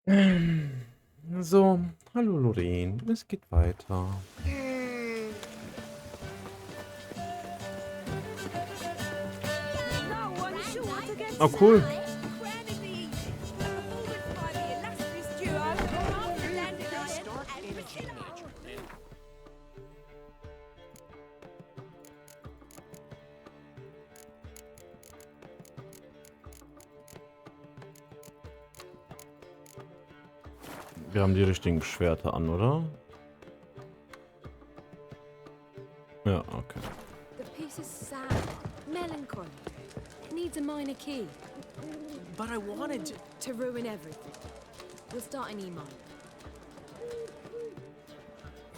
So, hallo Lorraine, es geht weiter. Oh, cool. Wir haben die richtigen Schwerter an, oder? Ja, okay. The piece is sad, melancholy. It needs a minor key. But I wanted to ruin everything. We'll start in E minor.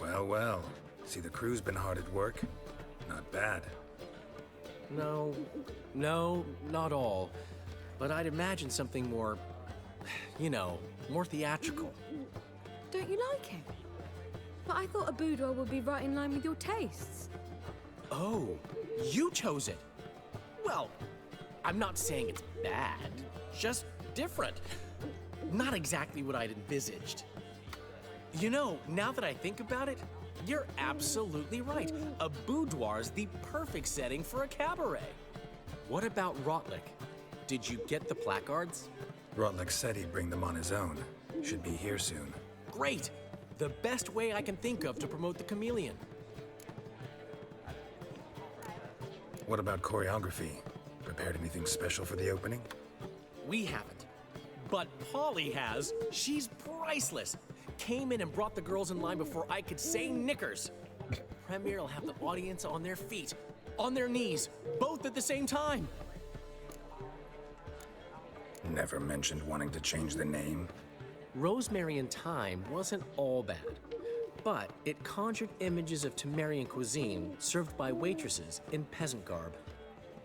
Well, well. See, the crew's been hard at work. Not bad. No, not all. But I'd imagine something more, more theatrical. Don't you like it? But I thought a boudoir would be right in line with your tastes. Oh, you chose it. Well, I'm not saying it's bad, just different. Not exactly what I'd envisaged. You know, now that I think about it, you're absolutely right. A boudoir's the perfect setting for a cabaret. What about Rotlick? Did you get the placards? Rotlick said he'd bring them on his own. Should be here soon. Great! The best way I can think of to promote the chameleon. What about choreography? Prepared anything special for the opening? We haven't. But Polly has. She's priceless. Came in and brought the girls in line before I could say knickers. Premiere will have the audience on their feet, on their knees, both at the same time. Never mentioned wanting to change the name. Rosemary and Thyme wasn't all bad, but it conjured images of Temerian cuisine served by waitresses in peasant garb.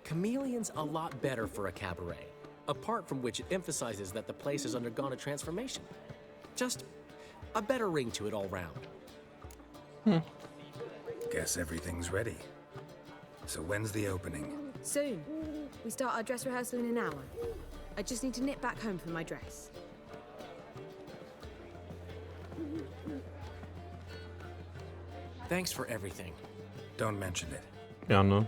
Chameleon's a lot better for a cabaret, apart from which it emphasizes that the place has undergone a transformation. Just a better ring to it all round. Guess everything's ready. So when's the opening? Soon. We start our dress rehearsal in an hour. I just need to nip back home for my dress. Thanks for everything. Don't mention it. Gerne.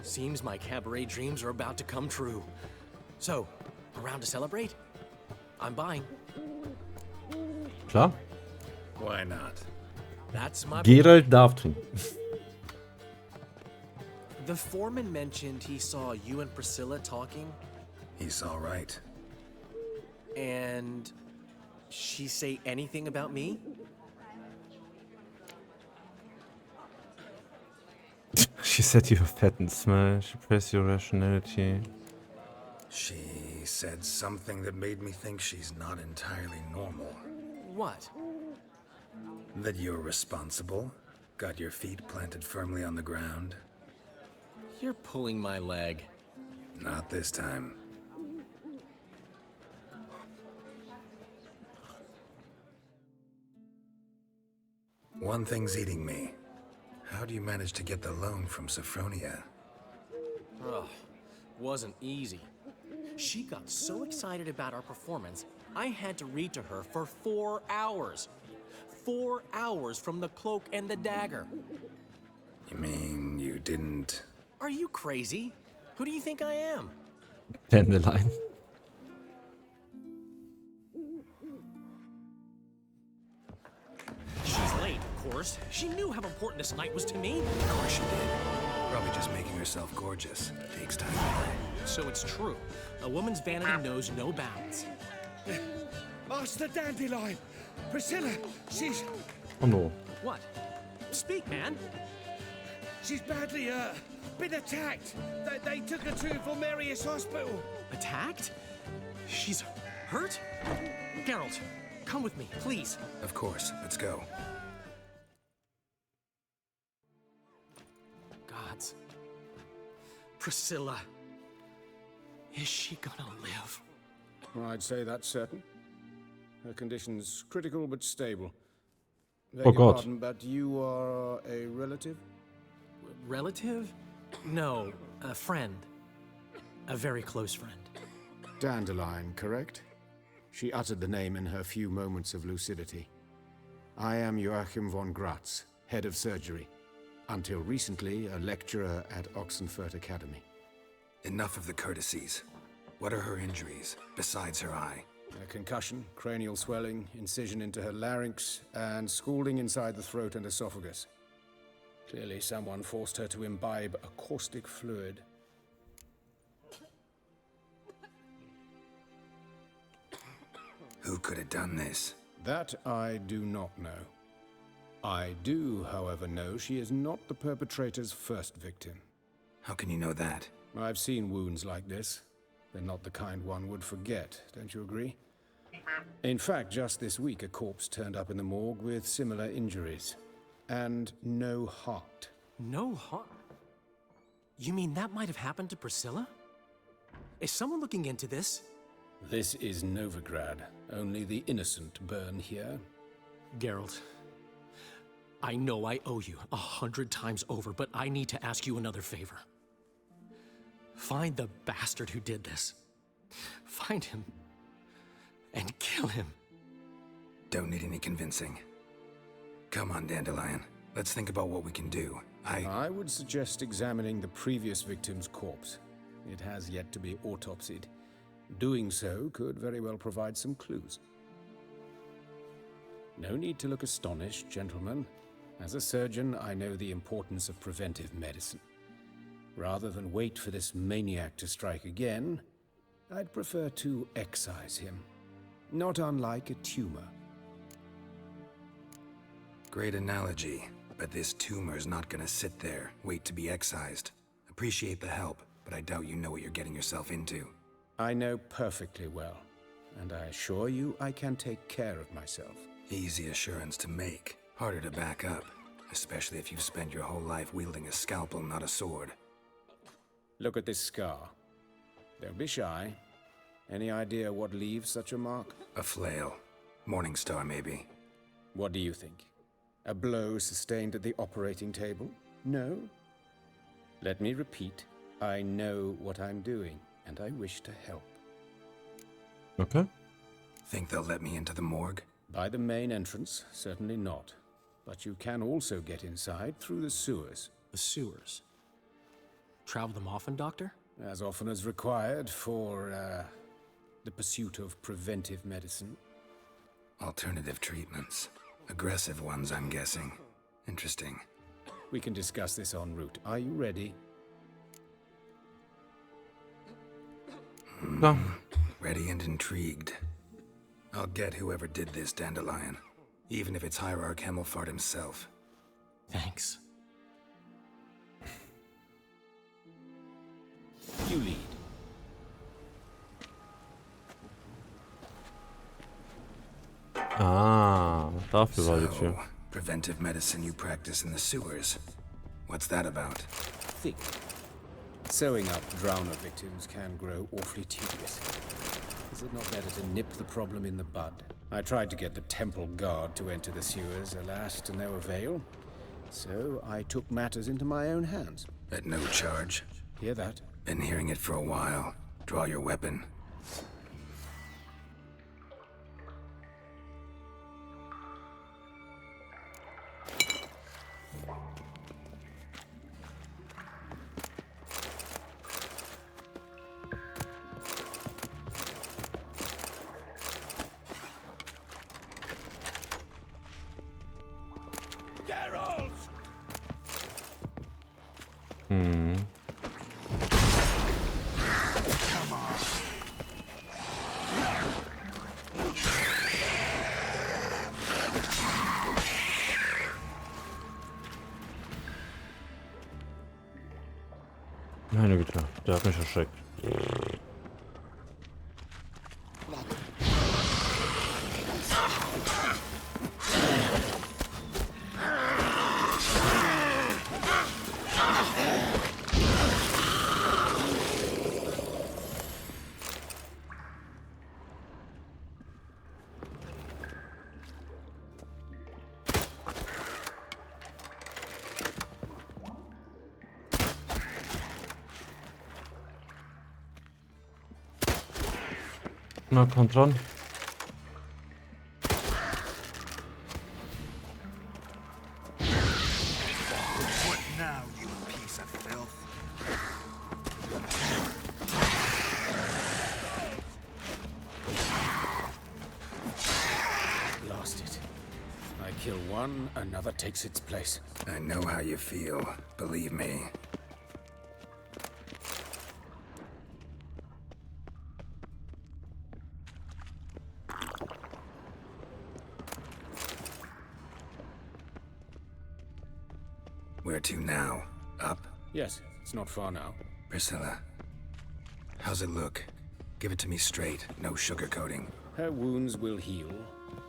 Seems my cabaret dreams are about to come true. So, around to celebrate? I'm buying. Klar. Why not? That's my Gerald darf trinken. The foreman mentioned he saw you and Priscilla talking, He's all right. and she say anything about me? She said you're fat and smell. She praised your rationality. She said something that made me think she's not entirely normal. What? That you're responsible, got your feet planted firmly on the ground. You're pulling my leg. Not this time. One thing's eating me. How do you manage to get the loan from Sophronia? Ugh, wasn't easy. She got so excited about our performance, I had to read to her for 4 hours. 4 hours from the Cloak and the Dagger. You mean you didn't... Are you crazy? Who do you think I am? Dandelion. She's late, of course. She knew how important this night was to me. Of course she did. Probably just making herself gorgeous. Takes time. So it's true. A woman's vanity knows no bounds. Master Dandelion! Priscilla, she's Oh no. What? Speak, man. badly, been attacked. They took her to Volmerius Hospital. Attacked? She's hurt? Geralt, come with me, please. Of course. Let's go. Gods. Priscilla. Is she gonna live? I'd say that's certain. Her condition's critical but stable. Beg Oh, your God. pardon, but you are a relative? Relative? No, a friend. A very close friend. Dandelion, correct? She uttered the name in her few moments of lucidity. I am Joachim von Gratz, head of surgery. Until recently, a lecturer at Oxenfurt Academy. Enough of the courtesies. What are her injuries, besides her eye? A concussion, cranial swelling, incision into her larynx, and scalding inside the throat and esophagus. Clearly someone forced her to imbibe a caustic fluid. Who could have done this? That I do not know. I do, however, know she is not the perpetrator's first victim. How can you know that? I've seen wounds like this. They're not the kind one would forget, don't you agree? In fact, just this week a corpse turned up in the morgue with similar injuries. And no heart. No heart? You mean that might have happened to Priscilla? Is someone looking into this? This is Novigrad. Only the innocent burn here. Geralt, I know I owe you 100 times over, but I need to ask you another favor. Find the bastard who did this. Find him and kill him. Don't need any convincing. Come on, Dandelion. Let's think about what we can do. I would suggest examining the previous victim's corpse. It has yet to be autopsied. Doing so could very well provide some clues. No need to look astonished, gentlemen. As a surgeon, I know the importance of preventive medicine. Rather than wait for this maniac to strike again, I'd prefer to excise him. Not unlike a tumor. Great analogy, but this tumor's not gonna sit there, wait to be excised. Appreciate the help, but I doubt you know what you're getting yourself into. I know perfectly well, and I assure you I can take care of myself. Easy assurance to make, harder to back up, especially if you've spent your whole life wielding a scalpel, not a sword. Look at this scar. Don't be shy. Any idea what leaves such a mark? A flail. Morningstar, maybe. What do you think? A blow sustained at the operating table? No? Let me repeat. I know what I'm doing, and I wish to help. Okay. Think they'll let me into the morgue? By the main entrance, certainly not. But you can also get inside through the sewers. The sewers. Travel them often, Doctor? As often as required for, the pursuit of preventive medicine. Alternative treatments. Aggressive ones, I'm guessing. Interesting. We can discuss this en route. Are you ready? No. Ready and intrigued. I'll get whoever did this, Dandelion. Even if it's Hierarch Hemmelfart himself. Thanks. You lead. Ah, dafür war die Tür. Preventive medicine you practice in the sewers. What's that about? Think. Sewing up drowner victims can grow awfully tedious. Is it not better to nip the problem in the bud? I tried to get the temple guard to enter the sewers, alas, to no avail. So I took matters into my own hands. At no charge. Hear that? Been hearing it for a while. Draw your weapon. Meine Güte, der hat mich erschreckt. Na, kommt dran. kill one, another takes its place. I know how you feel, believe me. Where to now? Up? Yes, it's not far now. Priscilla, how's it look? Give it to me straight, no sugarcoating. Her wounds will heal,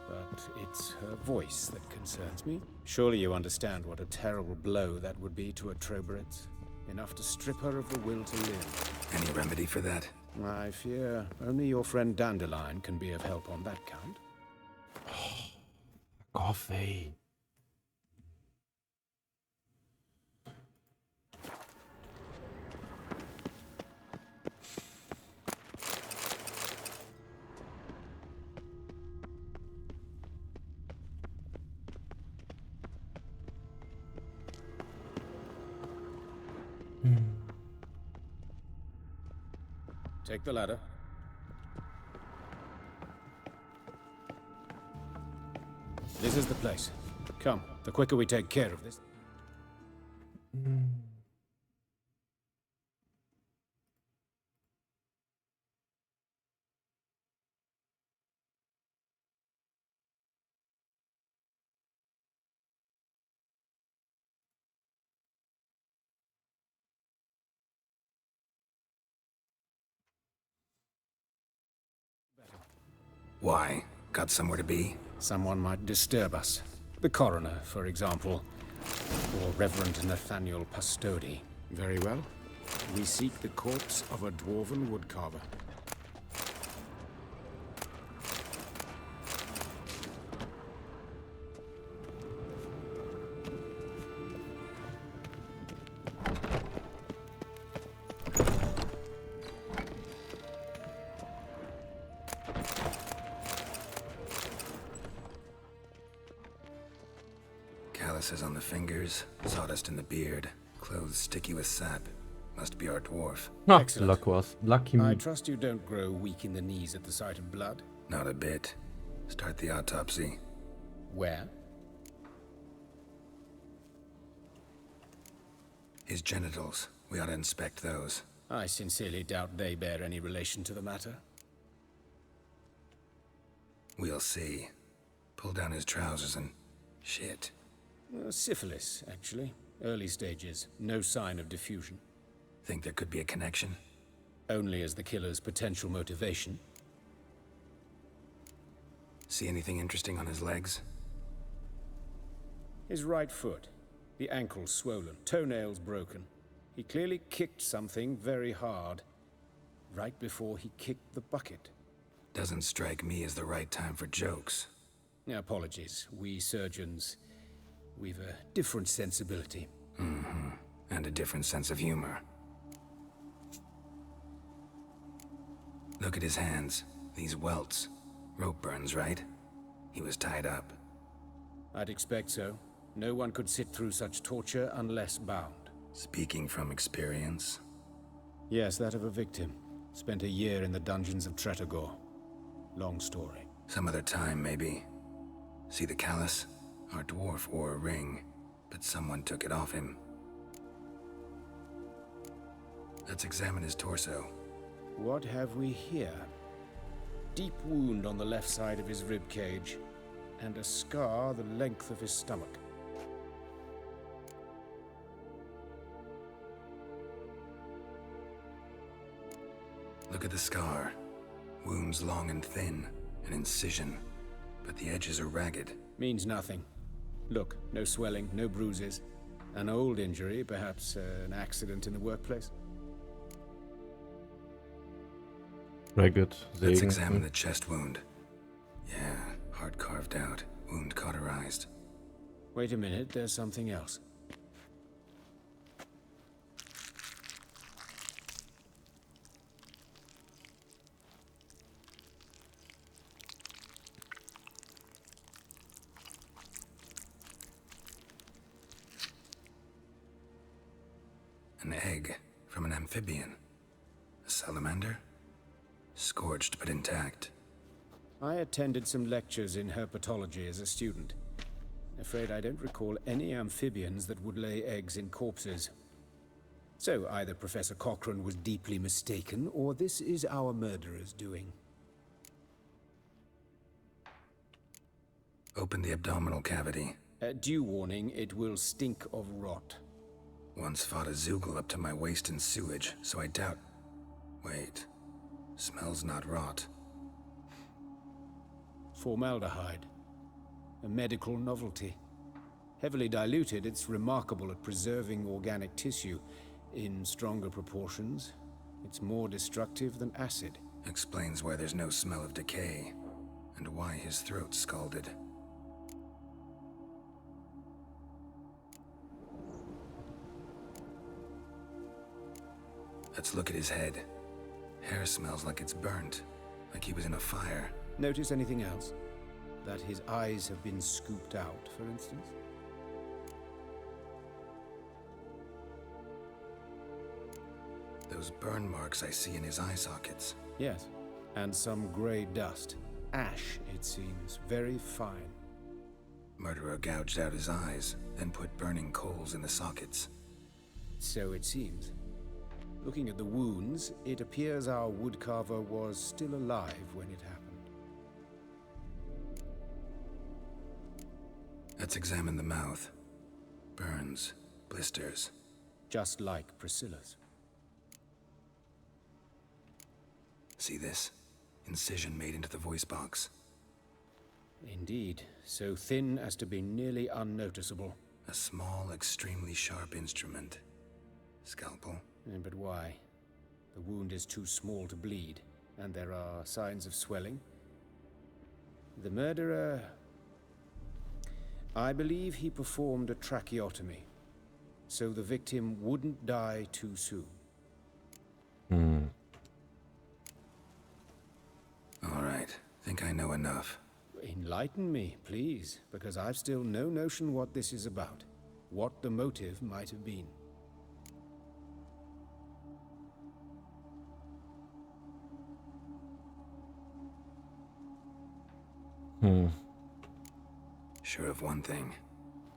but it's her voice that concerns me. Surely you understand what a terrible blow that would be to a Trobritz. Enough to strip her of the will to live. Any remedy for that? I fear only your friend Dandelion can be of help on that count. Coffee. Take the ladder. This is the place. Come, the quicker we take care of this. Why? Got somewhere to be? Someone might disturb us. The coroner, for example. Or Reverend Nathaniel Pastodi. Very well. We seek the corpse of a dwarven woodcarver. Calluses on the fingers, sawdust in the beard, clothes sticky with sap. Must be our dwarf. Ah, Excellent. luck was. Lucky I me. trust you don't grow weak in the knees at the sight of blood. Not a bit. Start the autopsy. Where? His genitals. We ought to inspect those. I sincerely doubt they bear any relation to the matter. We'll see. Pull down his trousers and... shit. Syphilis, actually. Early stages. No sign of diffusion. Think there could be a connection? Only as the killer's potential motivation. See anything interesting on his legs? His right foot. The ankle swollen. Toenails broken. He clearly kicked something very hard. Right before he kicked the bucket. Doesn't strike me as the right time for jokes. Apologies. We surgeons... we've a different sensibility. Mm-hmm. And a different sense of humor. Look at his hands. These welts. Rope burns, right? He was tied up. I'd expect so. No one could sit through such torture unless bound. Speaking from experience. Yes, that of a victim. Spent a year in the dungeons of Tretogor. Long story. Some other time, maybe. See the callus? Our dwarf wore a ring, but someone took it off him. Let's examine his torso. What have we here? Deep wound on the left side of his rib cage, and a scar the length of his stomach. Look at the scar. Wounds long and thin, an incision, but the edges are ragged. Means nothing. Look, no swelling, no bruises. An old injury, perhaps an accident in the workplace. Very good. Let's Segen. examine the chest wound. Yeah, heart carved out, wound cauterized. Wait a minute, there's something else. An egg from an amphibian. A salamander? Scorched but intact. I attended some lectures in herpetology as a student. Afraid I don't recall any amphibians that would lay eggs in corpses. So either Professor Cochrane was deeply mistaken, or this is our murderer's doing. Open the abdominal cavity. Due warning, it will stink of rot. Once fought a Zoogle up to my waist in sewage, so I doubt... Wait. Smells not rot. Formaldehyde. A medical novelty. Heavily diluted, it's remarkable at preserving organic tissue. In stronger proportions, it's more destructive than acid. Explains why there's no smell of decay, and why his throat's scalded. Let's look at his head. Hair smells like it's burnt, like he was in a fire. Notice anything else? That his eyes have been scooped out, for instance? Those burn marks I see in his eye sockets. Yes, and some grey dust. Ash, it seems. Very fine. Murderer gouged out his eyes, then put burning coals in the sockets. So it seems. Looking at the wounds, it appears our woodcarver was still alive when it happened. Let's examine the mouth. Burns, blisters. Just like Priscilla's. See this? Incision made into the voice box. Indeed, so thin as to be nearly unnoticeable. A small, extremely sharp instrument. Scalpel. But why? The wound is too small to bleed, and there are signs of swelling. The murderer... I believe he performed a tracheotomy, so the victim wouldn't die too soon. All right, think I know enough. Enlighten me, please, because I've still no notion what this is about, what the motive might have been. Sure of one thing.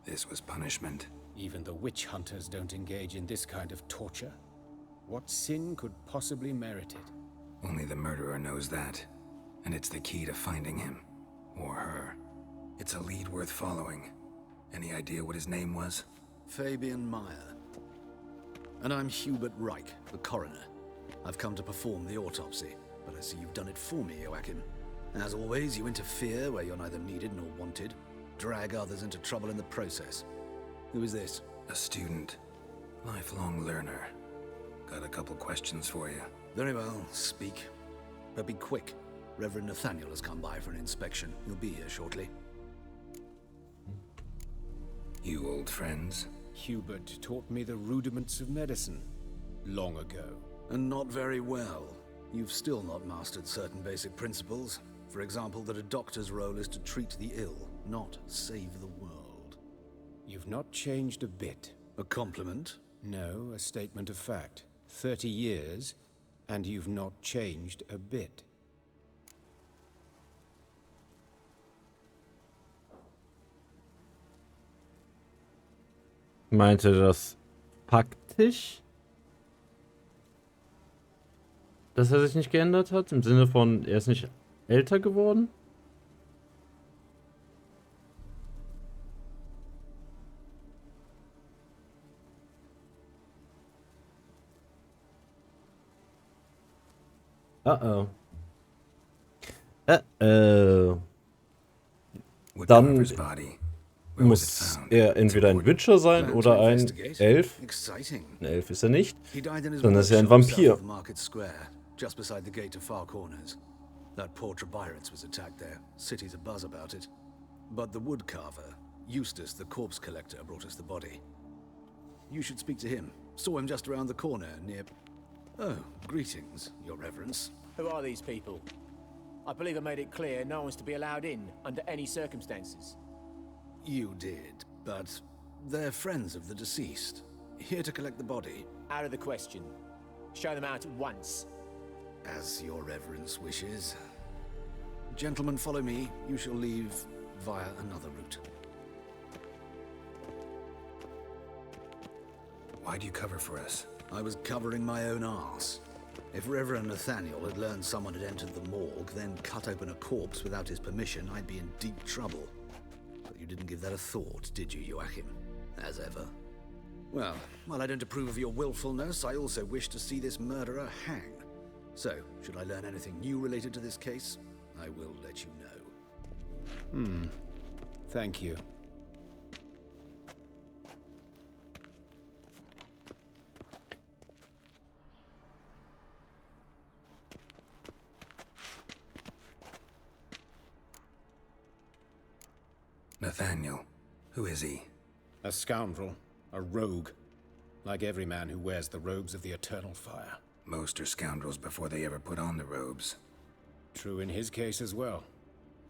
This was punishment. Even the witch hunters don't engage in this kind of torture. What sin could possibly merit it? Only the murderer knows that. And it's the key to finding him. Or her. It's a lead worth following. Any idea what his name was? Fabian Meyer. And I'm Hubert Reich, the coroner. I've come to perform the autopsy, but I see you've done it for me, Joachim. As always, you interfere where you're neither needed nor wanted. Drag others into trouble in the process. Who is this? A student. Lifelong learner. Got a couple questions for you. Very well, speak. But be quick. Reverend Nathaniel has come by for an inspection. He'll be here shortly. You old friends? Hubert taught me the rudiments of medicine long ago. And not very well. You've still not mastered certain basic principles. For example, that a doctor's role is to treat the ill, not save the world. You've not changed a bit. A compliment? No, a statement of fact. 30 years, and you've not changed a bit. Meinte das faktisch? Dass er sich nicht geändert hat? Im Sinne von, er ist nicht älter geworden? Uh-oh. Uh-oh. Dann Woodcarver's body. Where was it muss found? er entweder ein Witcher sein oder ein Elf. Exciting. Ein Elf ist er nicht, He died in his sondern ist er ein workshop Vampir. south of Market Square, just beside the gate to Far Corners. That poor Trebirets was attacked there. City's abuzz about it. But the woodcarver, Eustace, the corpse collector, brought us the body. You should speak to him. Saw him just around the corner near... Oh, greetings, Your Reverence. Who are these people? I believe I made it clear no one's to be allowed in under any circumstances. You did, but they're friends of the deceased. Here to collect the body. Out of the question. Show them out at once. As Your Reverence wishes. Gentlemen, follow me. You shall leave via another route. Why'd you cover for us? I was covering my own arse. If Reverend Nathaniel had learned someone had entered the morgue, then cut open a corpse without his permission, I'd be in deep trouble. But you didn't give that a thought, did you, Joachim? As ever. Well, while I don't approve of your willfulness, I also wish to see this murderer hang. So, should I learn anything new related to this case, I will let you know. Thank you. Nathaniel. Who is he? A scoundrel. A rogue. Like every man who wears the robes of the Eternal Fire. Most are scoundrels before they ever put on the robes. True in his case as well.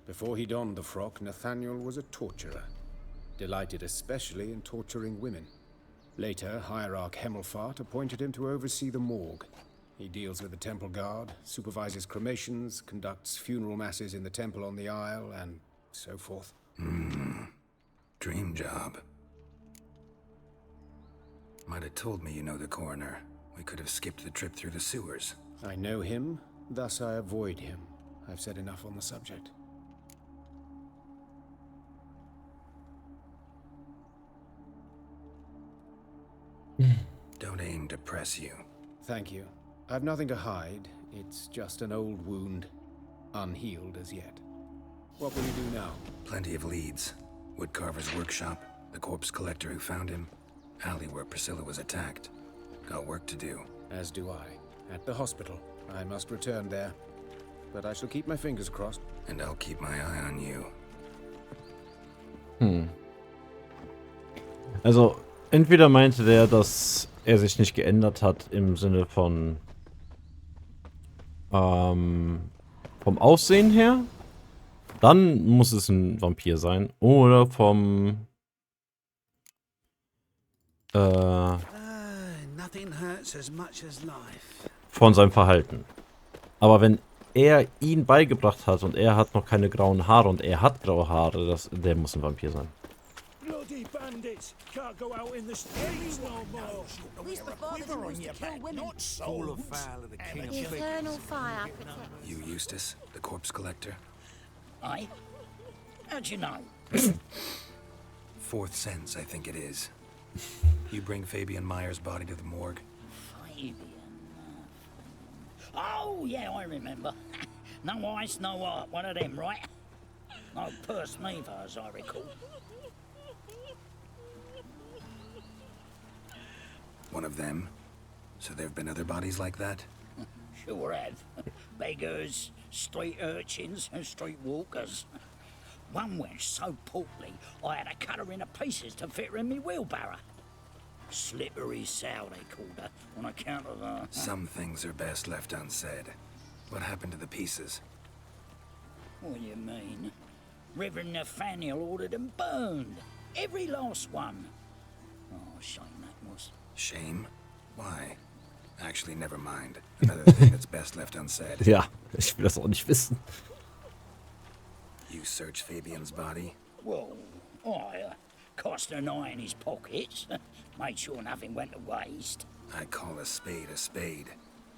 Before he donned the frock, Nathaniel was a torturer. Delighted especially in torturing women. Later, Hierarch Hemmelfart appointed him to oversee the morgue. He deals with the temple guard, supervises cremations, conducts funeral masses in the temple on the Isle, and so forth. Dream job. Might have told me you know the coroner. We could have skipped the trip through the sewers. I know him, thus I avoid him. I've said enough on the subject. Don't aim to press you. Thank you. I've nothing to hide. It's just an old wound, unhealed as yet. What will you do now? Plenty of leads. Woodcarver's workshop, the corpse collector who found him, alley where Priscilla was attacked. Got work to do. As do I. At the hospital. I must return there. But I shall keep my fingers crossed. And I'll keep my eye on you. Also, entweder meinte der, dass er sich nicht geändert hat im Sinne von vom Aussehen her. Dann muss es ein Vampir sein. Oder vom von seinem Verhalten. Aber wenn er ihn beigebracht hat und er hat noch keine grauen Haare und er hat graue Haare, der muss ein Vampir sein. Bloody bandits! Can't go out in the streets no more! Who's the father who used to kill women? Fall afoul of the king of The Eternal Fire protects. You, Eustace, the corpse collector? Aye? How'd you know? Fourth sense, I think it is. You bring Fabian Meyer's body to the morgue? Fabian. Oh, yeah, I remember. No ice, no art. One of them, right? No purse neither, as I recall. One of them? So there have been other bodies like that? Sure have. Beggars, street urchins, and street walkers. One wench so portly, I had to cut her into pieces to fit her in me wheelbarrow. Slippery sow, they called her, on account of her. Some things are best left unsaid. What happened to the pieces? What do you mean? Reverend Nathaniel ordered them burned. Every last one. Oh, shame that was. Shame? Why? Actually, never mind. Another thing that's best left unsaid. Ja, ich will das auch nicht wissen. You search Fabian's body? Well, I cast an eye in his pockets. Made sure nothing went to waste. I call a spade a spade.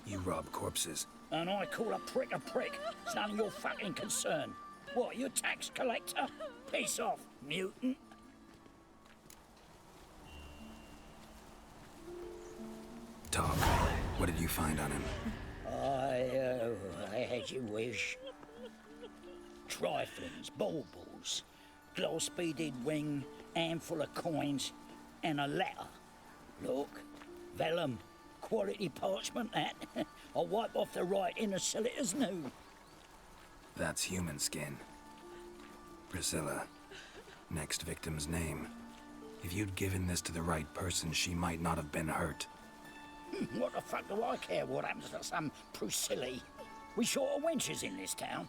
You rob corpses. And I call a prick a prick. It's none of your fucking concern. What, you tax collector? Piss off, mutant. Talk. What did you find on him? As you wish. Triflings, baubles, gloss-beaded ring, handful of coins, and a letter. Look, vellum, quality parchment that. I'll wipe off the writing and sell it as new. That's human skin. Priscilla. Next victim's name. If you'd given this to the right person, she might not have been hurt. What the fuck do I care what happens to some Priscilla? We short of wenches in this town.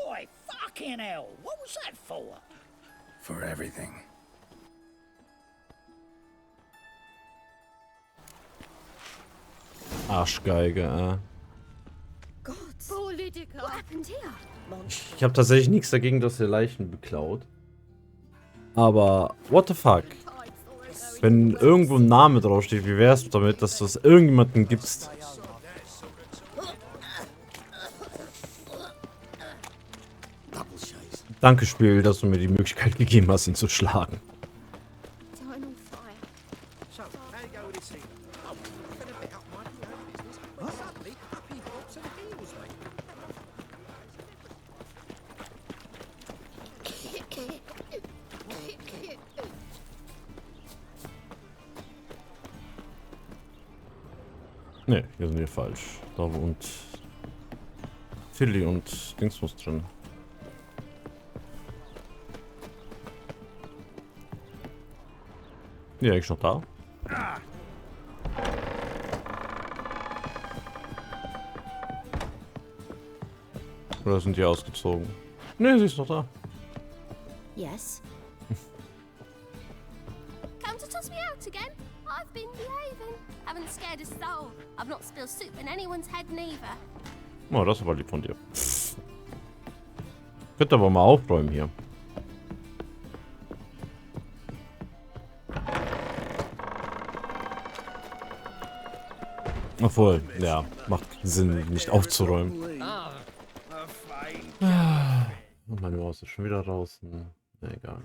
Oi, fucking hell! What was that for? For everything. Arschgeige, God. Poor Lydica. What happened here? Ich habe tatsächlich nichts dagegen, dass ihr Leichen beklaut. Aber, what the fuck? Wenn irgendwo ein Name draufsteht, wie wär's damit, dass du es irgendjemandem gibst? Danke, Spiel, dass du mir die Möglichkeit gegeben hast, ihn zu schlagen. So, how you go with this evening? Oh, been a bit up my business. Suddenly, up he hops and heals me. Ne, hier sind wir falsch. Da wohnt Philly und Dingsmus drin. Ja, eigentlich noch da. Oder sind die ausgezogen? Ne, sie ist noch da. Yes. Come to toss me out again? I've been behaving. Haven't scared a soul. I've not spilled soup in anyone's head neither. Oh, das war lieb von dir. Könnt aber mal aufräumen hier. Obwohl, ja, macht Sinn, nicht aufzuräumen. Und meine Maus ist schon wieder draußen. Na, egal.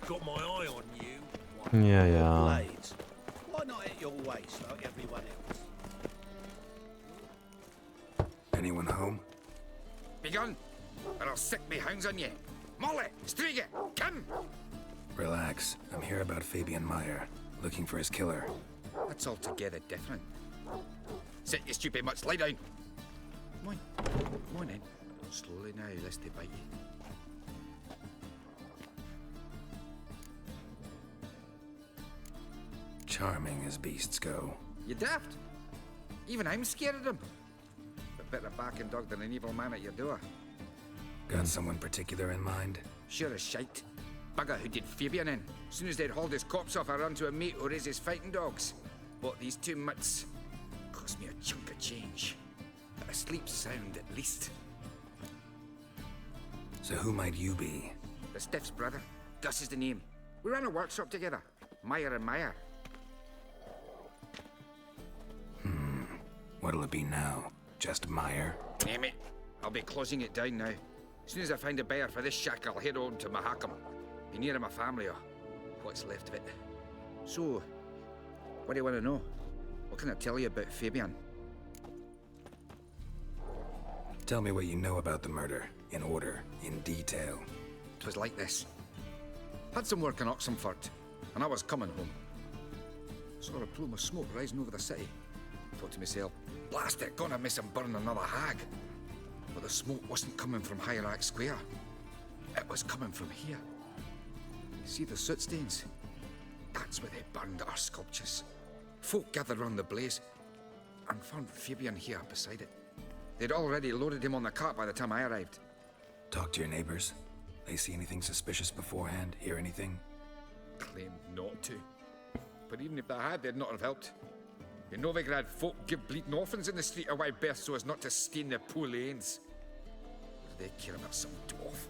Got my eye on you. Ja, ja. Blades. Why not at your waist like everyone else? Anyone home? Begun, or I'll sick me hounds on you. Molly, Striga, come! Relax. I'm here about Fabian Meyer, looking for his killer. That's altogether different. Sit, you stupid mutts, lie down. Come on, come on in. Slowly now, lest they bite you. Charming as beasts go. You daft? Even I'm scared of them. But better barking dog than an evil man at your door. Got someone particular in mind? Sure as shite. Bugger who did Fabian in. Soon as they'd hauled his corpse off, I run to a mate who raises fighting dogs. Bought these two mutts. Cost me a chunk of change. But I sleep sound at least. So who might you be? The Stiff's brother. Gus is the name. We ran a workshop together. Meyer and Meyer. What'll it be now? Just Meyer? Name it. I'll be closing it down now. As soon as I find a buyer for this shack, I'll head on to Mahakam. Be near my family or what's left of it. So, what do you want to know? What can I tell you about Fabian? Tell me what you know about the murder, in order, in detail. 'Twas like this. Had some work in Oxenford, and I was coming home. Saw a plume of smoke rising over the city. Thought to myself, blast it, gonna miss him burn another hag. But the smoke wasn't coming from Hierarch Square. It was coming from here. You see the soot stains? That's where they burned our sculptures. Folk gathered round the blaze and found Fabian here beside it. They'd already loaded him on the cart by the time I arrived. Talk to your neighbors. They see anything suspicious beforehand? Hear anything? Claimed not to. But even if they had, they'd not have helped. In Novigrad, folk give bleating orphans in the street a wide berth so as not to stain their poor lanes. What do they care about some dwarf?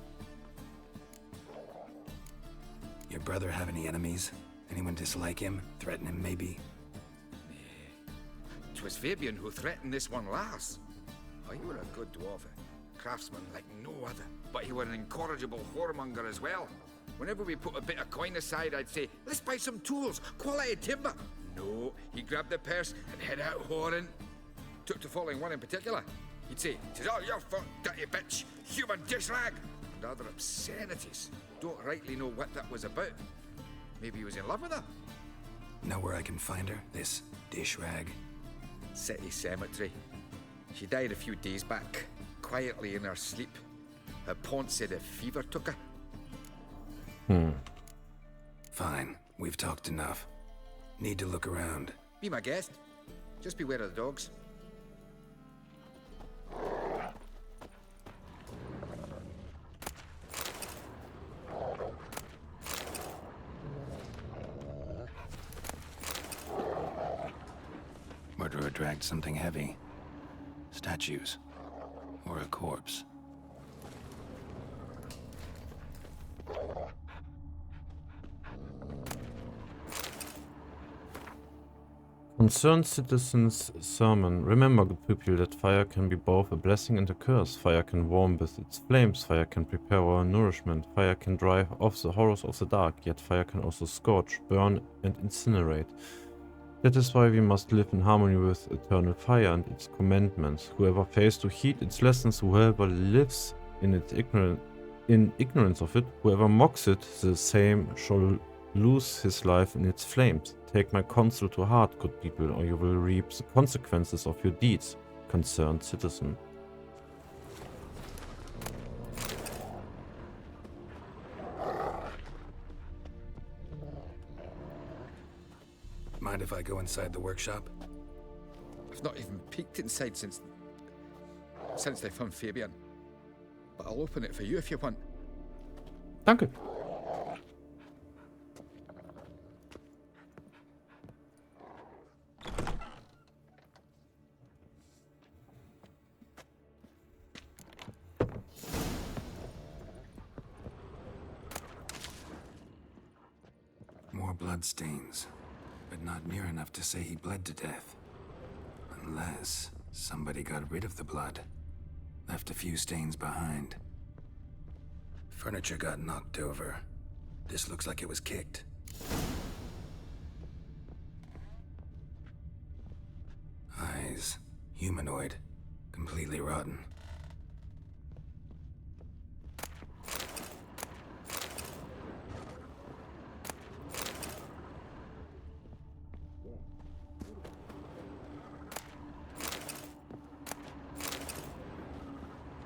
Your brother have any enemies? Anyone dislike him? Threaten him, maybe? 'Twas Fabian who threatened this one last. Oh, you were a good dwarf, a craftsman like no other. But you were an incorrigible whoremonger as well. Whenever we put a bit of coin aside, I'd say, let's buy some tools, quality timber. No, he grabbed the purse and head out whoring. Took to following one in particular. He'd say, "'Tis all your fault, dirty bitch, human dish rag," and other obscenities. Don't rightly know what that was about. Maybe he was in love with her. Know where I can find her? This dish rag? City cemetery. She died a few days back, quietly in her sleep. Her pont said a fever took her. Fine, we've talked enough. Need to look around. Be my guest. Just beware of the dogs. Murderer dragged something heavy. Statues. Or a corpse. Concerned Citizens Sermon. Remember, good people, that fire can be both a blessing and a curse. Fire can warm with its flames. Fire can prepare our nourishment. Fire can drive off the horrors of the dark. Yet fire can also scorch, burn, and incinerate. That is why we must live in harmony with eternal fire and its commandments. Whoever fails to heed its lessons, whoever lives in ignorance of it, whoever mocks it, the same shall lose his life in its flames. Take my counsel to heart, good people, or you will reap the consequences of your deeds, concerned citizen. Mind if I go inside the workshop? I've not even peeked inside since they found Fabian. But I'll open it for you if you want. Danke. More bloodstains, but not near enough to say he bled to death. Unless somebody got rid of the blood, left a few stains behind. Furniture got knocked over. This looks like it was kicked. Eyes, humanoid, completely rotten.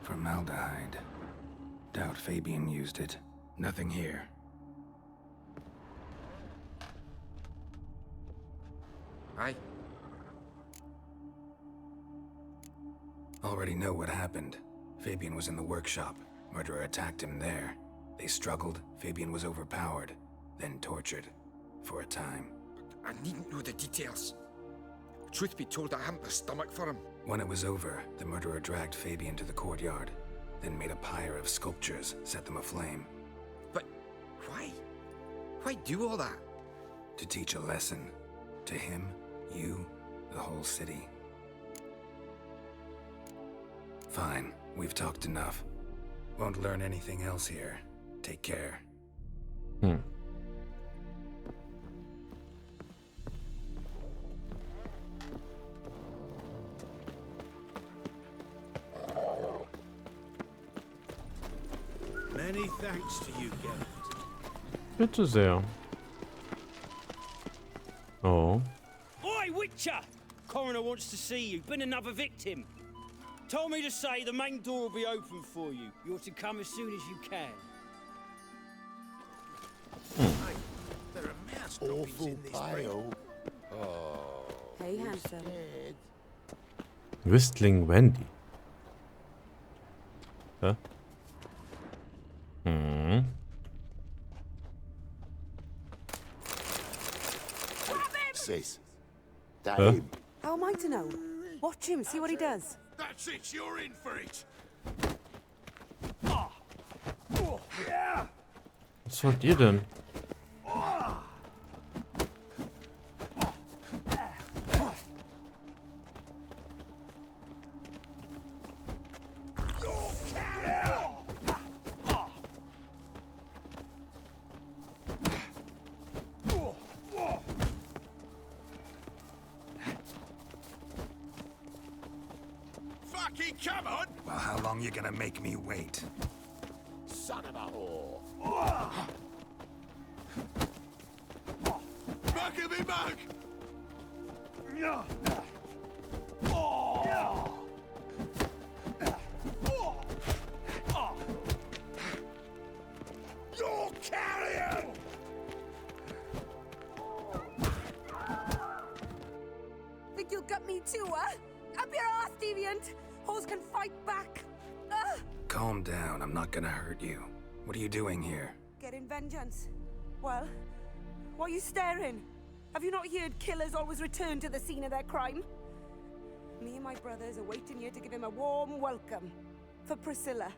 Formaldehyde. Doubt Fabian used it. Nothing here. Aye. Already know what happened. Fabian was in the workshop. Murderer attacked him there. They struggled. Fabian was overpowered, then tortured. For a time. I needn't know the details. Truth be told, I haven't the stomach for him. When it was over, the murderer dragged Fabian to the courtyard, then made a pyre of sculptures, set them aflame. But why? Why do all that? To teach a lesson. To him, you, the whole city. Fine, we've talked enough. Won't learn anything else here. Take care. Many thanks to you, Geralt. Bitte sehr. Oh. Oi, Witcher! Coroner wants to see you. Been another victim. Told me to say the main door will be open for you. You're to come as soon as you can. Hey, there are mouse droppings in this pile. Hey, handsome. Whistling Wendy. Huh? Sis. Huh? How am I to know? Watch him, see what he does. That's it, you're in for it. Was wollt ihr denn? Fucking come on! Well, how long you gonna make me wait? Son of a whore. Back of me back! You're carrion! Think you'll gut me too, huh? Up your ass, deviant! Hoes can fight back! Calm down, I'm not gonna hurt you. What are you doing here? Getting vengeance. Well, why are you staring? Have you not heard killers always return to the scene of their crime? Me and my brothers are waiting here to give him a warm welcome. For Priscilla.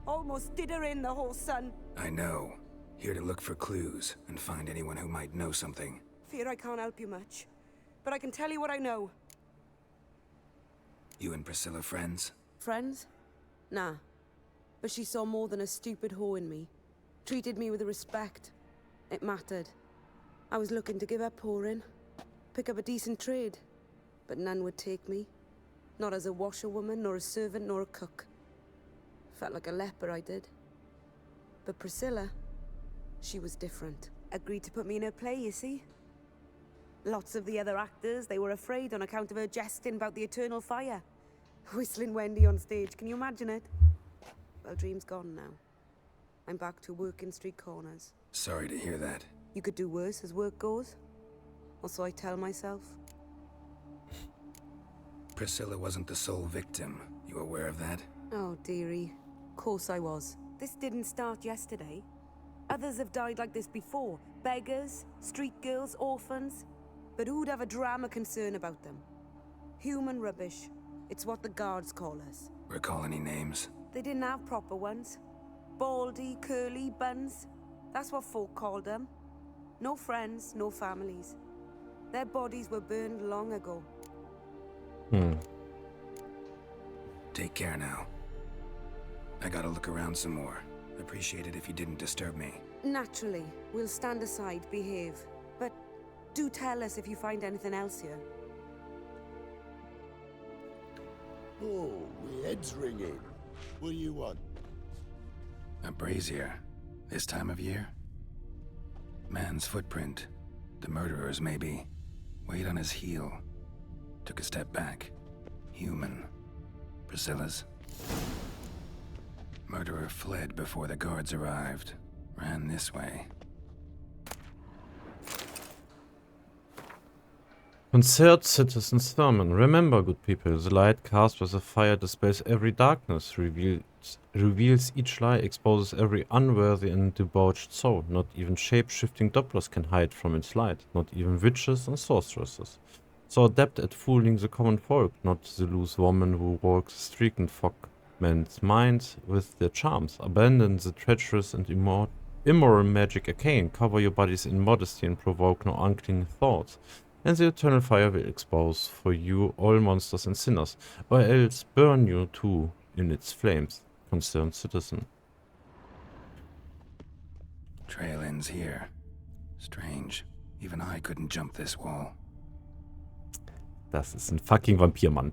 Almost did her in, the whole son. I know. Here to look for clues and find anyone who might know something. Fear I can't help you much. But I can tell you what I know. You and Priscilla friends? Friends? Nah. But she saw more than a stupid whore in me. Treated me with respect. It mattered. I was looking to give up whoring. Pick up a decent trade. But none would take me. Not as a washerwoman, nor a servant, nor a cook. Felt like a leper, I did. But Priscilla, she was different. Agreed to put me in her play, you see? Lots of the other actors, they were afraid on account of her jesting about the eternal fire. Whistling Wendy on stage, can you imagine it? Well, dream's gone now. I'm back to working street corners. Sorry to hear that. You could do worse as work goes. Or so I tell myself. Priscilla wasn't the sole victim. You aware of that? Oh, dearie. Course I was. This didn't start yesterday. Others have died like this before. Beggars, street girls, orphans. But who'd have a drama concern about them? Human rubbish. It's what the guards call us. Recall any names? They didn't have proper ones. Baldy, curly, buns. That's what folk called them. No friends, no families. Their bodies were burned long ago. Take care now. I gotta look around some more. Appreciate it if you didn't disturb me. Naturally, we'll stand aside, behave. But do tell us if you find anything else here. Oh, my head's ringing. What do you want? A brazier. This time of year? Man's footprint. The murderer's maybe. Weight on his heel. Took a step back. Human. Priscilla's. Murderer fled before the guards arrived. Ran this way. Concerned citizens Thurman, remember, good people, the light cast by the fire dispels every darkness, reveals each lie, exposes every unworthy and debauched soul. Not even shape-shifting Dopplers can hide from its light, not even witches and sorceresses. So adept at fooling the common folk, not the loose woman who walks the street and fog men's minds with their charms. Abandon the treacherous and immoral magic arcane, cover your bodies in modesty and provoke no unclean thoughts. And the eternal fire will expose for you all monsters and sinners, or else burn you too in its flames, concerned citizen. Trail ends here. Strange. Even I couldn't jump this wall. Das ist ein fucking Vampirmann.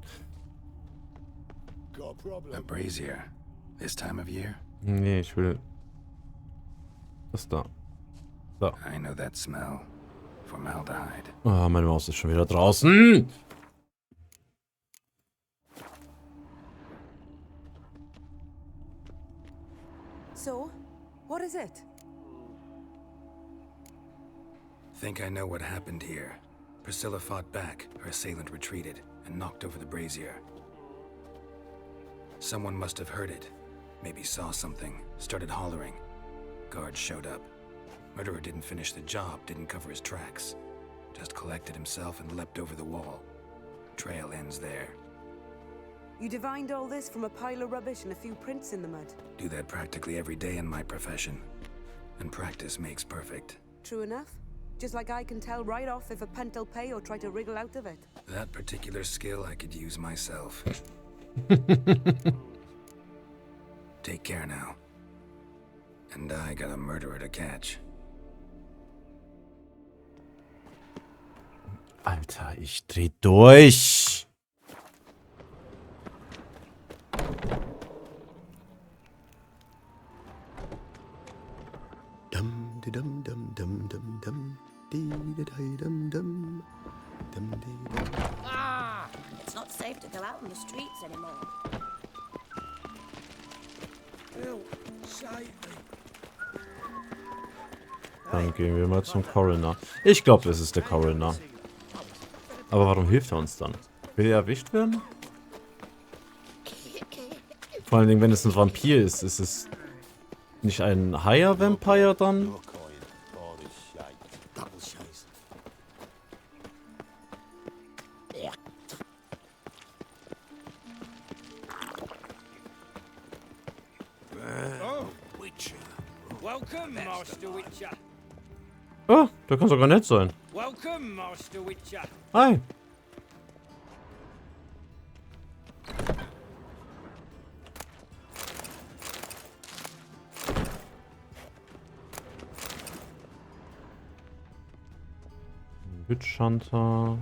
A brazier. This time of year? Nee, ich will... Das da. So. I know that smell. Formaldehyde. Ah, meine Maus ist schon wieder draußen. So, what is it? Think I know what happened here. Priscilla fought back, her assailant retreated, and knocked over the brazier. Someone must have heard it. Maybe saw something, started hollering. Guards showed up. Murderer didn't finish the job, didn't cover his tracks. Just collected himself and leapt over the wall. Trail ends there. You divined all this from a pile of rubbish and a few prints in the mud. Do that practically every day in my profession. And practice makes perfect. True enough. Just like I can tell right off if a punt'll pay or try to wriggle out of it. That particular skill I could use myself. Take care now. And I got a murderer to catch. Alter, ich dreh durch. Dum de dum dum dum dum dum dee da dee dum dum dum dee dum. Ah! It's not safe to go out on the streets anymore. Help, save me. Dann gehen wir mal zum Coroner. Ich glaube, es ist der Coroner. Aber warum hilft er uns dann? Will er erwischt werden? Vor allen Dingen, wenn es ein Vampir ist, ist es nicht ein Higher Vampire dann? Welcome, Master Witcher. Oh, der kann sogar nett sein. Welcome, Master Witcher. Hi. Witch Hunter.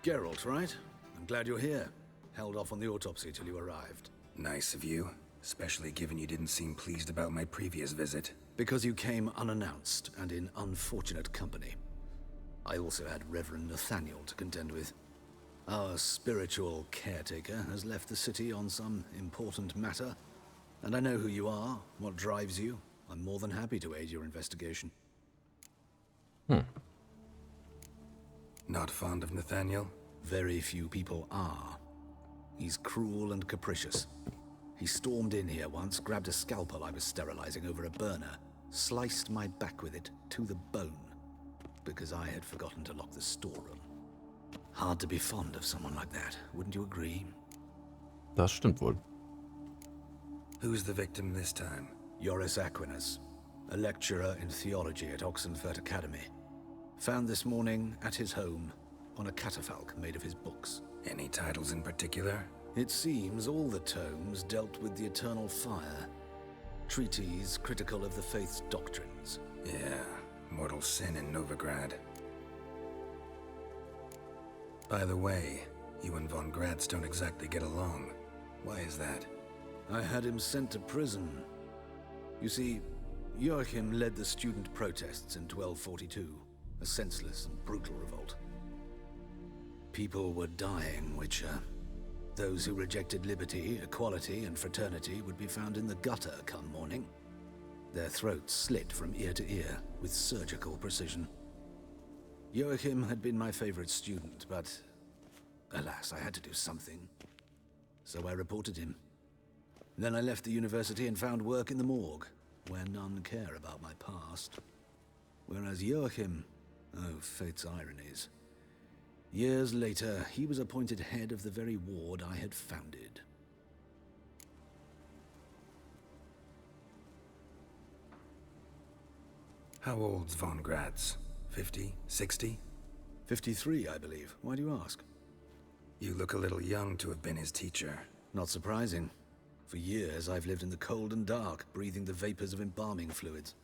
Geralt, right? I'm glad you're here. Held off on the autopsy till you arrived. Nice of you, especially given you didn't seem pleased about my previous visit. Because you came unannounced and in unfortunate company. I also had Reverend Nathaniel to contend with. Our spiritual caretaker has left the city on some important matter, and I know who you are, what drives you. I'm more than happy to aid your investigation. Not fond of Nathaniel? Very few people are. He's cruel and capricious. He stormed in here once, grabbed a scalpel I was sterilizing over a burner, sliced my back with it to the bone, because I had forgotten to lock the storeroom. Hard to be fond of someone like that, wouldn't you agree? Das stimmt wohl. Who's the victim this time? Joris Aquinas, a lecturer in theology at Oxenfurt Academy. Found this morning at his home on a catafalque made of his books. Any titles in particular? It seems all the tomes dealt with the eternal fire. Treatises critical of the faith's doctrines. Yeah, mortal sin in Novigrad. By the way, you and von Gratz don't exactly get along. Why is that? I had him sent to prison. You see, Joachim led the student protests in 1242. A senseless and brutal revolt. People were dying, Witcher. Those who rejected liberty, equality, and fraternity would be found in the gutter come morning. Their throats slit from ear to ear with surgical precision. Joachim had been my favorite student, but alas, I had to do something. So I reported him. Then I left the university and found work in the morgue, where none care about my past. Whereas Joachim, oh, fate's ironies. Years later, he was appointed head of the very ward I had founded. How old's von Gratz? 50? 60? 53, I believe. Why do you ask? You look a little young to have been his teacher. Not surprising. For years, I've lived in the cold and dark, breathing the vapors of embalming fluids.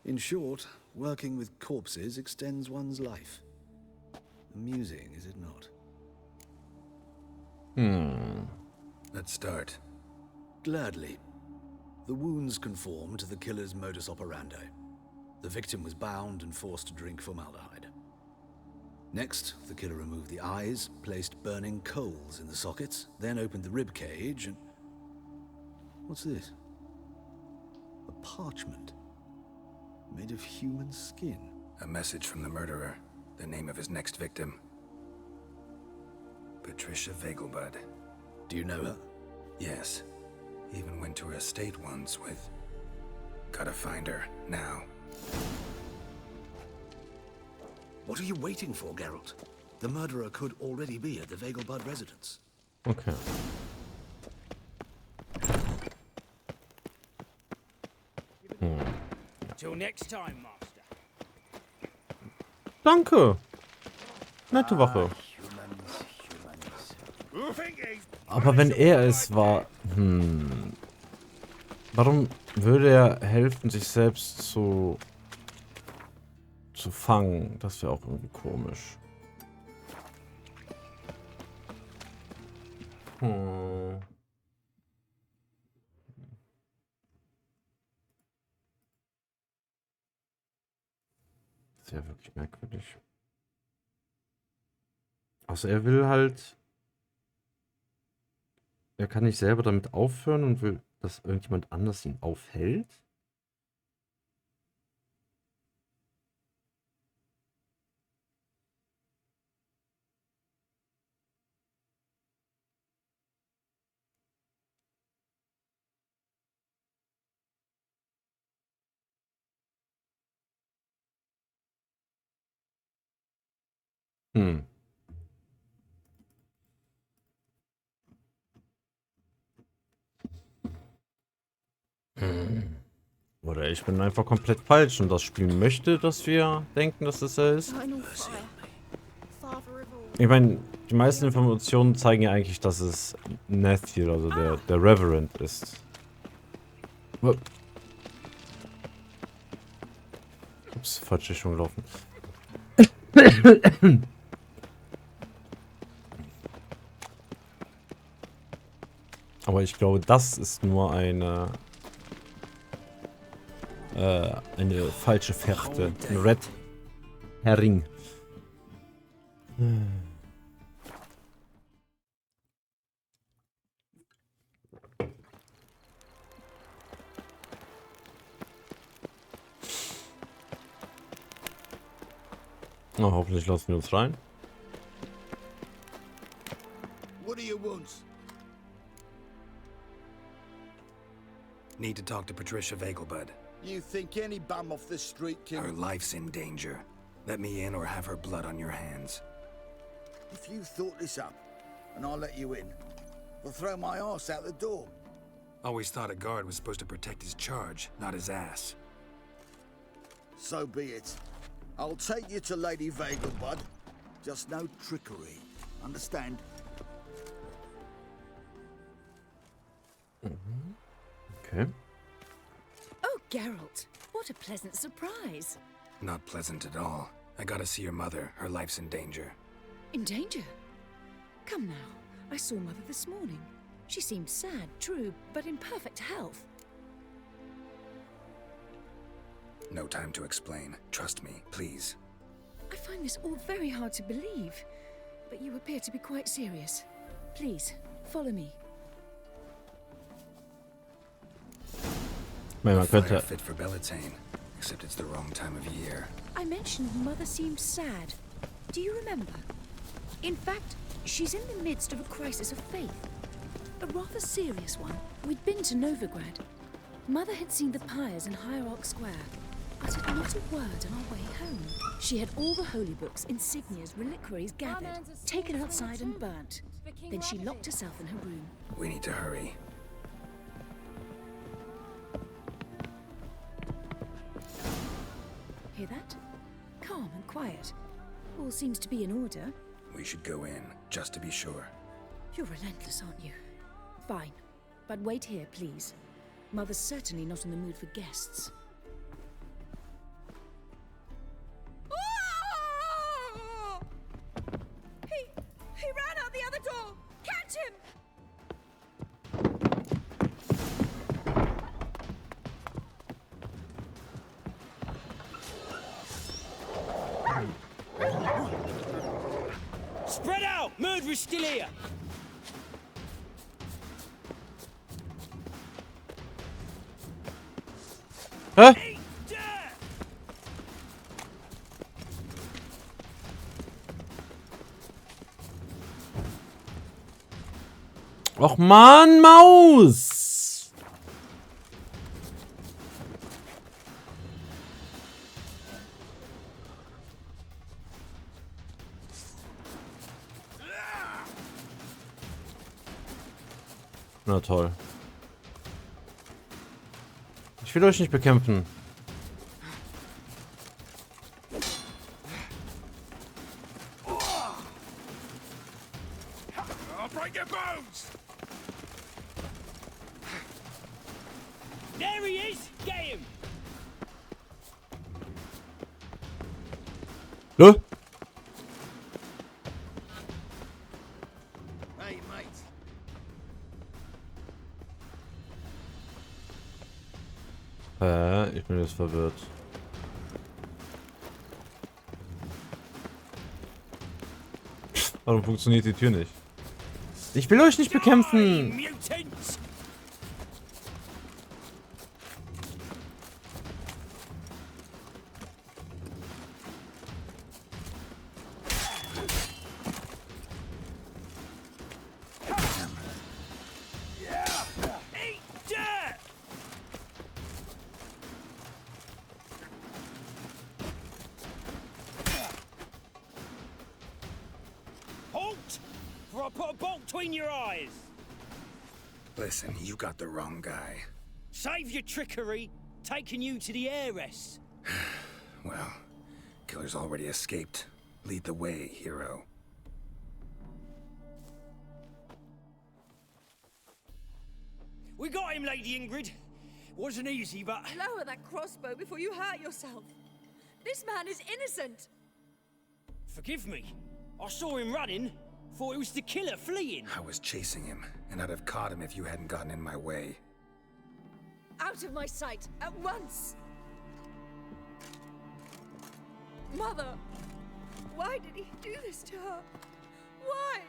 In short, working with corpses extends one's life. Amusing, is it not? Let's start. Gladly. The wounds conform to the killer's modus operandi. The victim was bound and forced to drink formaldehyde. Next, the killer removed the eyes, placed burning coals in the sockets, then opened the rib cage and... What's this? A parchment. Made of human skin. A message from the murderer. The name of his next victim. Patricia Vegelbud. Do you know her? Yes. Even went to her estate once with... Gotta find her, now. What are you waiting for, Geralt? The murderer could already be at the Vegelbud residence. Okay. Till next time, Master. Danke. Nette Woche. Aber wenn er es war... Warum würde er helfen, sich selbst zu fangen? Das wäre auch irgendwie komisch. Das ist ja wirklich merkwürdig. Also er will halt... Er kann nicht selber damit aufhören und will, dass irgendjemand anders ihn aufhält? Hm. Hm. Oder ich bin einfach komplett falsch und das Spiel möchte, dass wir denken, dass es er ist. Ich meine, die meisten Informationen zeigen ja eigentlich, dass es Nethiel, also der Reverend ist. Ups, falsche Richtung gelaufen. Aber ich glaube, das ist nur eine falsche Fährte. Ein Red Herring. Na, hoffentlich lassen wir uns rein. What do you want? Need to talk to Patricia Vegelbud. You think any bum off the street can... Her life's in danger. Let me in or have her blood on your hands. If you thought this up, and I'll let you in, I'll throw my ass out the door. Always thought a guard was supposed to protect his charge, not his ass. So be it. I'll take you to Lady Vegelbud. Just no trickery. Understand? Okay. Oh, Geralt, what a pleasant surprise. Not pleasant at all. I gotta see your mother. Her life's in danger. In danger? Come now, I saw Mother this morning. She seemed sad, true, but in perfect health. No time to explain. Trust me, please. I find this all very hard to believe, but you appear to be quite serious. Please, follow me. Man könnte... Fit for Bellatane, except it's the wrong time of year. I mentioned Mother seemed sad. Do you remember? In fact, she's in the midst of a crisis of faith. A rather serious one. We'd been to Novigrad. Mother had seen the pyres in Hierarch Square, but had not a word on our way home. She had all the holy books, insignias, reliquaries gathered, taken outside and burnt. Then she locked herself in her room. We need to hurry. Hear that? Calm and quiet. All seems to be in order. We should go in, just to be sure. You're relentless, aren't you? Fine. But wait here, please. Mother's certainly not in the mood for guests. He ran out the other door! Catch him! Spread out! Murderer's still here! Hä? Och man, Maus! Na toll. Ich will euch nicht bekämpfen. I'll break your bones! There he is! Get him! Hä? Hey, mate. Ich bin jetzt verwirrt. Warum funktioniert die Tür nicht? Ich will euch nicht bekämpfen! Mutants! Or I'll put a bolt between your eyes. Listen, you got the wrong guy. Save your trickery, taking you to the heiress. Well, killer's already escaped. Lead the way, hero. We got him, Lady Ingrid. Wasn't easy, but... Lower that crossbow before you hurt yourself. This man is innocent. Forgive me. I saw him running. Thought it was the killer fleeing. I was chasing him, and I'd have caught him if you hadn't gotten in my way. Out of my sight, at once! Mother! Why did he do this to her? Why?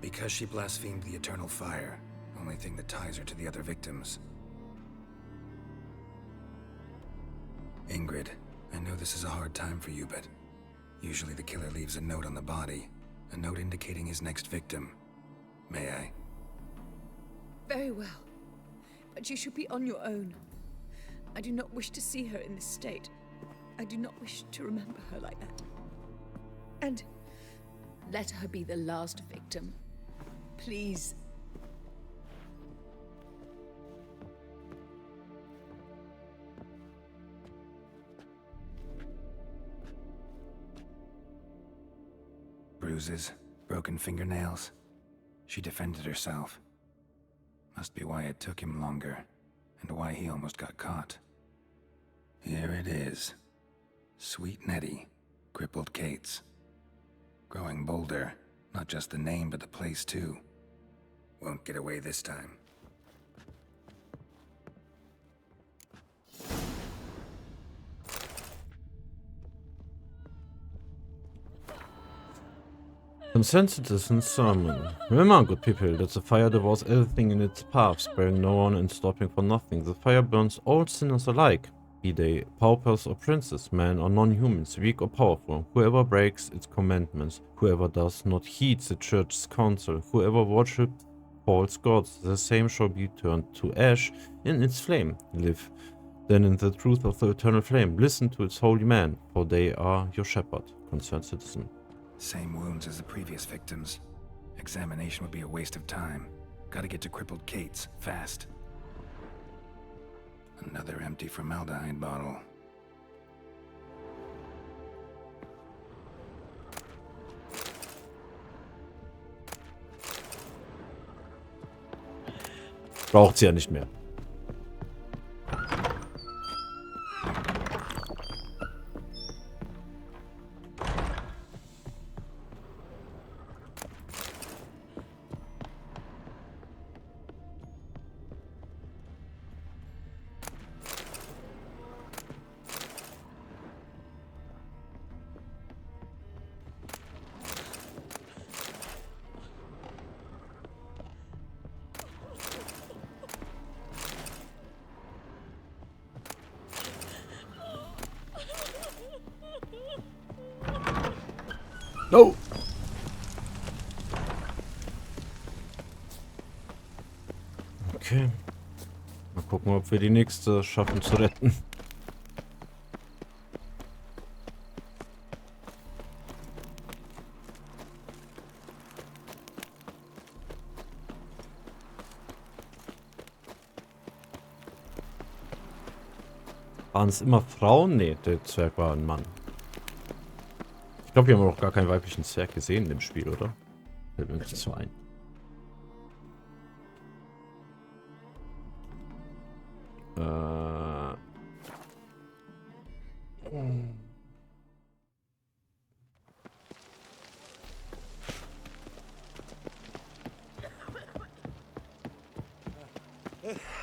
Because she blasphemed the eternal fire. Only thing that ties her to the other victims. Ingrid, I know this is a hard time for you, but usually the killer leaves a note on the body. A note indicating his next victim. May I? Very well. But you should be on your own. I do not wish to see her in this state. I do not wish to remember her like that. And let her be the last victim. Please. Bruises, broken fingernails. She defended herself. Must be why it took him longer, and why he almost got caught. Here it is. Sweet Nettie, crippled Kate's. Growing bolder, not just the name but the place too. Won't get away this time. Concerned citizens sermon. Remember, good people, that the fire devours everything in its path, sparing no one and stopping for nothing. The fire burns all sinners alike, be they paupers or princes, men or non-humans, weak or powerful. Whoever breaks its commandments, whoever does not heed the church's counsel, whoever worships false gods, the same shall be turned to ash in its flame. Live then in the truth of the eternal flame. Listen to its holy men, for they are your shepherd. Concerned citizen. Same wounds as the previous victims. Examination would be a waste of time. Gotta get to crippled Kate's, fast. Another empty formaldehyde bottle. Braucht sie ja nicht mehr. No! Okay. Mal gucken, ob wir die nächste schaffen zu retten. Waren es immer Frauen? Nee, der Zwerg war ein Mann. Ich glaube, wir haben noch gar keinen weiblichen Zwerg gesehen in dem Spiel, oder? Fällt mir nicht so ein.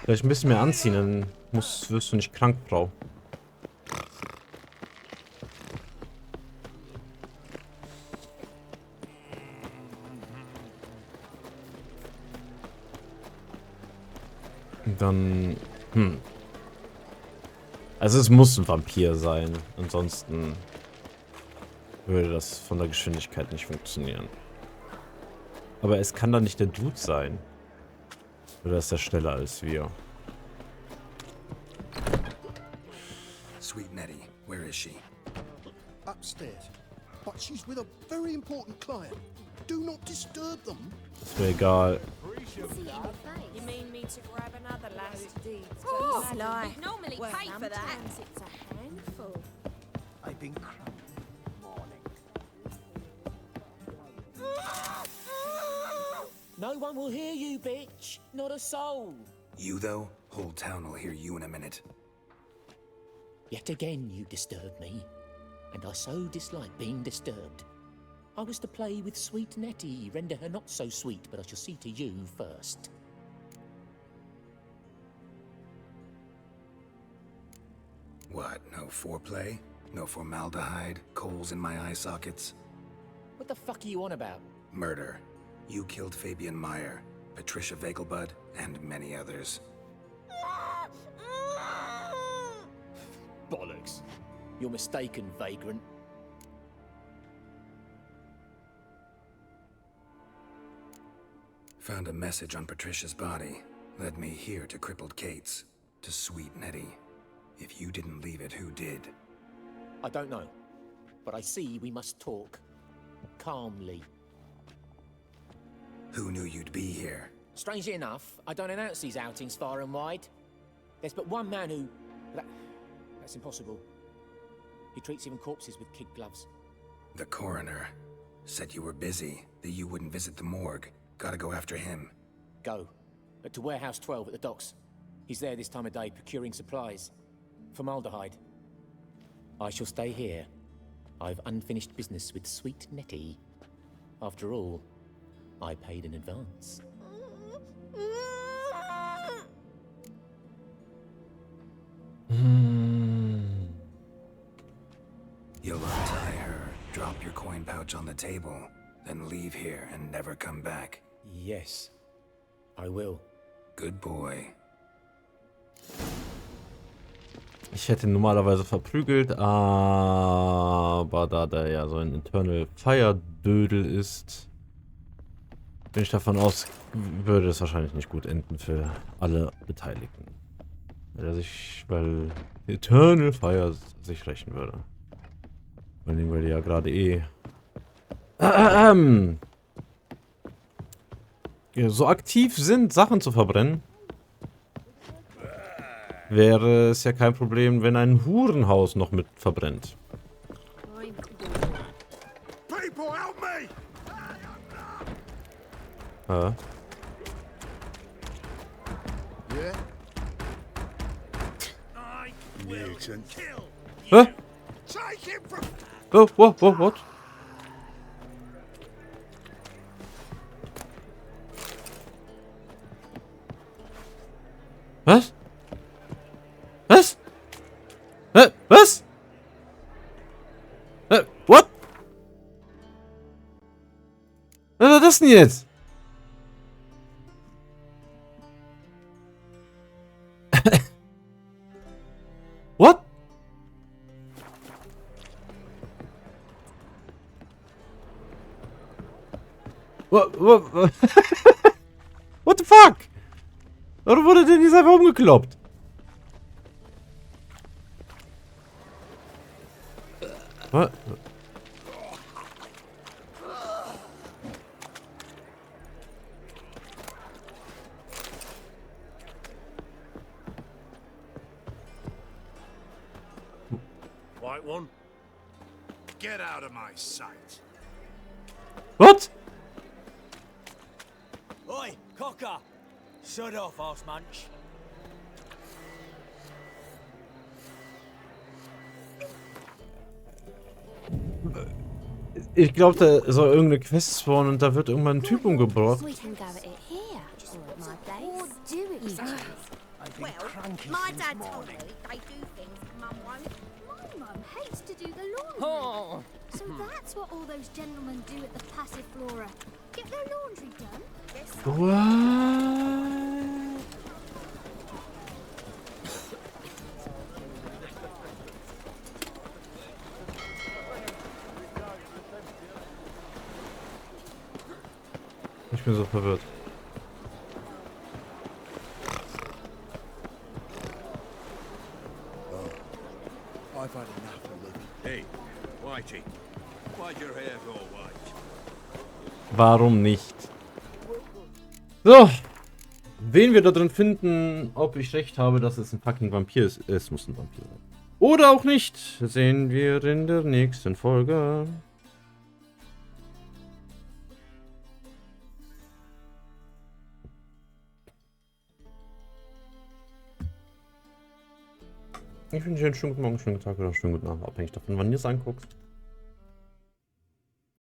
Vielleicht ein bisschen mehr anziehen, dann wirst du nicht krank, Frau. Dann, Also es muss ein Vampir sein. Ansonsten würde das von der Geschwindigkeit nicht funktionieren. Aber es kann doch nicht der Dude sein. Oder ist er schneller als wir? Sweet Nettie, where is she? Upstairs. But she's with a very important client. Do not disturb them. Ist mir egal. You mean me to grab another last deed? Oh, Sly. we'd normally Well, pay for that. sometimes it's a handful. I've been crying morning. No one will hear you, bitch. Not a soul. You, though? Whole town will hear you in a minute. Yet again you disturb me, and I so dislike being disturbed. I was to play with sweet Nettie, render her not so sweet, but I shall see to you first. What, no foreplay? No formaldehyde? Coals in my eye sockets? What the fuck are you on about? Murder. You killed Fabian Meyer, Patricia Vegelbud, and many others. Bollocks. You're mistaken, vagrant. Found a message on Patricia's body. Led me here to crippled Kate's. To sweet Nettie. If you didn't leave it, who did? I don't know, but I see we must talk. Calmly. Who knew you'd be here? Strangely enough, I don't announce these outings far and wide. There's but one man who... That's impossible. He treats even corpses with kid gloves. The coroner. Said you were busy, that you wouldn't visit the morgue. Gotta go after him. Go. But to Warehouse 12 at the docks. He's there this time of day, procuring supplies. Formaldehyde. I shall stay here. I've unfinished business with sweet Nettie. After all, I paid in advance. You'll untie her, drop your coin pouch on the table, then leave here and never come back. Yes, I will. Good boy. Ich hätte ihn normalerweise verprügelt, aber da der ja so ein Internal Fire Dödel ist, bin ich davon aus, würde es wahrscheinlich nicht gut enden für alle Beteiligten. Weil Eternal Fire sich rächen würde. Vor allem, weil die ja gerade so aktiv sind, Sachen zu verbrennen. Wäre es ja kein Problem, wenn ein Hurenhaus noch mit verbrennt. People, help me! Ja. Yeah? Mutant. Hä? Take him from... Oh, what? Was? Was? Was? What? Was war das denn jetzt? What? What? What the fuck? Warum wurde denn jetzt einfach umgekloppt? What? White one, get out of my sight. What? Oi, cocker! Shut off, arse munch. Ich glaube, da soll irgendeine Quest spawnen und da wird irgendwann ein Typ umgebracht. We can go at it here, or at my place. Or do it well, my dad told me they do things Mum won't. My mum hates to do the laundry. Oh. So that's what all those gentlemen do at the Passiflora. Get their laundry done. Yes. What? Ich bin so verwirrt. I've had enough of living. Hey, Whitey, why'd your hair go white? Warum nicht? So. Wen wir da drin finden, ob ich recht habe, dass es ein fucking Vampir ist. Es muss ein Vampir sein. Oder auch nicht, sehen wir in der nächsten Folge. Ich wünsche dir einen schönen guten Morgen, schönen guten Tag oder schönen guten Abend, abhängig davon, wann ihr es anguckt.